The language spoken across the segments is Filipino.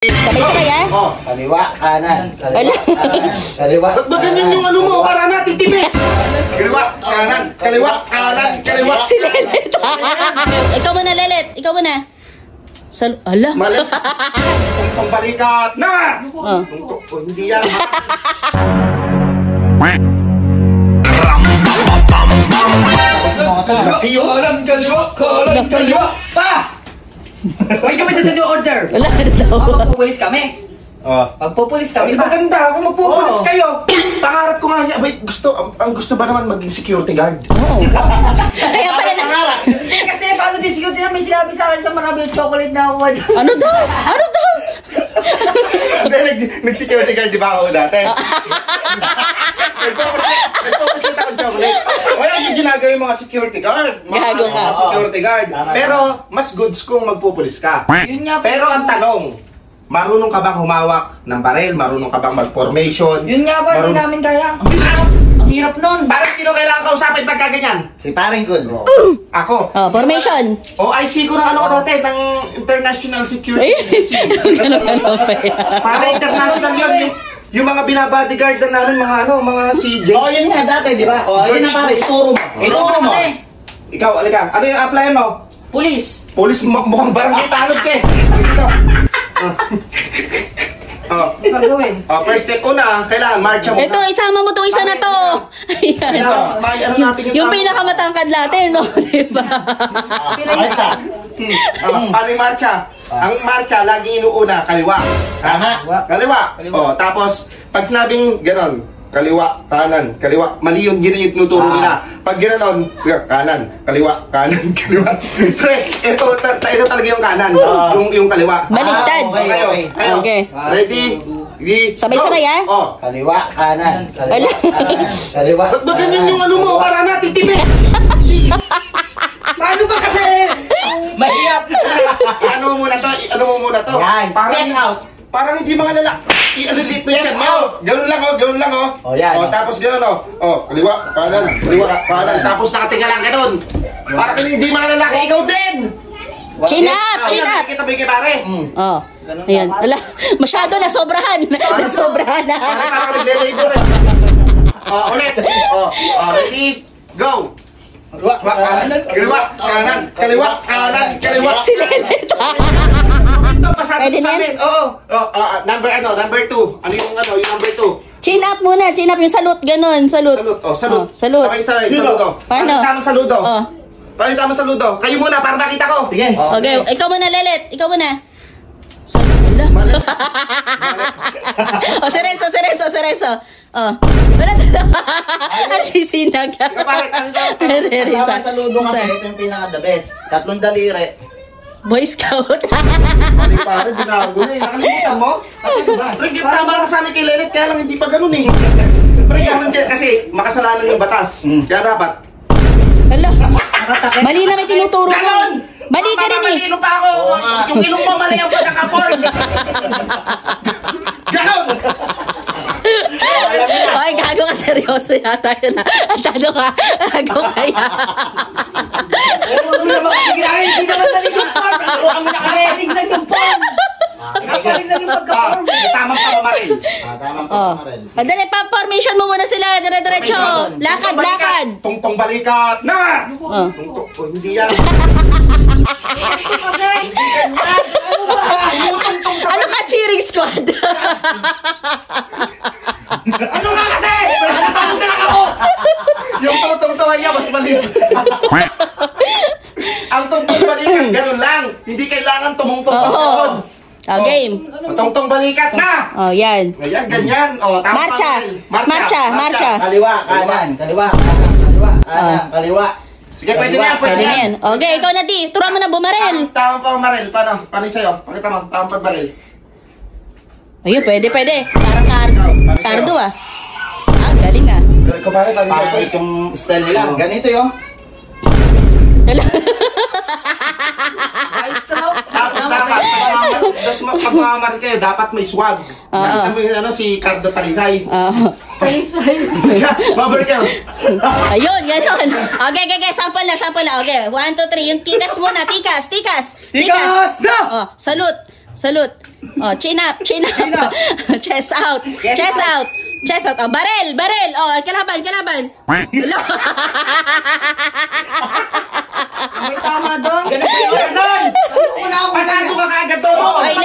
Sabay-sabay ah. Oh, kaliwa, kanan, kaliwa, kanan, kaliwa. Ba't ba ganyan yung ano mo? Para natin tipid. Kaliwa, kanan, kaliwa, kanan, kaliwa. Si Lelet. Ikaw muna, Lelet. Ikaw muna. Ala. Mali. Tungtong balikat na! Oh. Tungtong, hindi yan. Kanan, kaliwa, kanan, kaliwa. Pa! Huwag kami sa new order. Wala na daw. Magpupulis kami. Oh. Magpupulis Ay, kami ba? maganda ako, magpupulis kayo. Pangarap ko nga niya. Abay, ang gusto ba naman maging security guard? Oo. Kaya pala na. Hindi kasi paano din siguro may sinabi sa akin sa marami yung chocolate na ako. Ano daw? Ano daw? Hindi, nag-security guard, di ba ako dati? Nag-focus lang akong chocolate. Wala yung ginagawa yung mga security guard. Gago ka. Security guard. Pero, mas goods kung magpupulis ka. Yun nga. Pero ang tanong, marunong ka bang humawak ng baril? Marunong ka bang mag-formation? Yun nga ba, hindi namin kaya. Ang hirap nun. Parang sino kailangan kausapin pagka ganyan? Si paring kun. Ako. Oh, formation. OIC ko na ano ko dati, ng International Security Ay, Agency. ganun pa yan. Para international yun, yung mga binabodyguard na namin, mga ano, mga si James. Oh, yun nga dati, di ba? Oh, yun na pare, ituro mo. Ituro mo. Ikaw, alika. Ano yung applyan mo? Pulis. Police, mukhang barangay tanod ka eh. Dito. Oh. Gagawin. Oh, first step una, kailangan marcha mo. Ito, isama mo itong isa na to. Ayan. Ano natin Yung pinakamatangkad natin, no? Diba? Marcha. Paano yung marcha? Ang marcha, laging inuuna, kaliwa. Tama. Kaliwa. Oh, tapos, pag sinabing ganon, kaliwa, kanan, kaliwa. Mali yun, yun yung tinuturo nila. Pag gano'n, kanan, kaliwa, kanan, kaliwa. Pre, ito talaga yung kanan, yung kaliwa. Baligtad. Okay. Ready? Sabay-sabay ah. Oh. Kaliwa, kanan, kaliwa, kanan, kaliwa. Ba't ba ganyan yung ano mo? Para natin tipid. Paano ba kasi? Mahirap. Ano mo muna to? Ano mo muna to? Yan. Press out. Parang hindi mga lalaki. I-anulit mo yan, mo. Ganun lang, oh. Ganun lang, oh. Oh, yan. Oh, tapos ganun, oh. Oh, kaliwa, kanan, kaliwa, kanan. Tapos nakatinga lang ganun. Parang hindi mga lalaki. Ikaw din. Chin up! Chin up! Kita ba yung kay pare? Oh. Ayan. Ala, masyado na sobrahan. Nasobrahan na. Parang nagle-labor eh. Oh, ulit. Oh, ready? Go. Kaliwa, kanan, kaliwa, kanan, kaliwa. Si Lelet. Ito, pasado Pwede sa na amin. Oo. Number 2. Ano yung number 2? Chin up muna. Chin up yung salute. Ganun. Salute. Salute. Oh, salute. Oh, salute. Okay, saludo. Paano? Paano tamang saludo? Oh. Paano tamang saludo? Kayo muna, para makita ko. Sige. Okay. Ikaw muna, Lelet. Ikaw muna. Oh, sereso. Oh. Wala talaga. Ano si Sinag? Ikaw pare, ano daw? Tama sa ludo kasi, ito yung pinaka-the best. 3 daliri. Boy Scout. Mali pare, binago na eh. Nakalimutan mo? Pre, tama na sana kay Lelet, kaya lang hindi pa ganun eh. Pre, ganun din kasi makasalanan yung batas. Kaya dapat. Hala. Mali na may tinuturo ko. Ganon! Mali ka rin eh. Mali pa ako. Yung ilong mo mali ang pagkaka-porn. Ganon! Ay, gago ka, seryoso yata yun ha. Atado ka, gago ka yan. Huwag mo naman kagigilangin. Hindi naman talig yung form. Huwag mo nakalilig lang yung form. Nakapalig lang yung pagka-form. Tamang pamamaril. Tamang Oh. pagkamaril. Andali, formation mo muna sila. Dire-diretso. Lakad. Tungtong balikat na! Oh. Tungtong, hindi yan. Ano ka, cheering squad? Ano nga kasi? Ano na ako? Yung tungtong-tungan niya, mas maliit. Ang tungtong balikat, ganun lang. Hindi kailangan tumungtong-tungtong. Oh, game. Tungtong balikat na! Oh, yan. Ayan, ganyan. Oh, tama Marcha. pa, Marcha. Kaliwa, kanan, kaliwa, kaliwa, kanan, kaliwa. Sige, pwede na yan, Pwede na yan. Okay, ikaw na, Di. Turuan mo na bumaril. Tamang pamamaril. Paano? Paano yung sa'yo? Pakita mo, tamang pagbaril. Ayun, pwede. Parang Cardo ah. Ah, galing ah. Ikaw pare, Pangit yung style nila. Ganito yun. Tapos dapat, pag mamamaril kayo, dapat may swag. Nakita mo yung ano, si Cardo Talisay. Bubble count. Ayun, ganon. Okay. Sample na. Okay, 1, 2, 3. Yung tikas muna. Tikas. Tikas na! Oh, salute. salute. Oh, chin up. Chest out. Chest out. Chest out. Oh, barel. Oh, kalaban. Hello. May tama doon. Ganon! Pasado ka kagad to! Ay,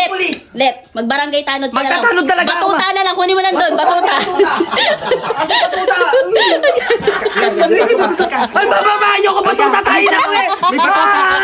let. Magbarangay tanod ka na lang. Magtatanod talaga ako, Batuta na lang. Kunin mo lang doon. Batuta. Ay, bababa! Ayoko batuta tayo na, eh! May batuta!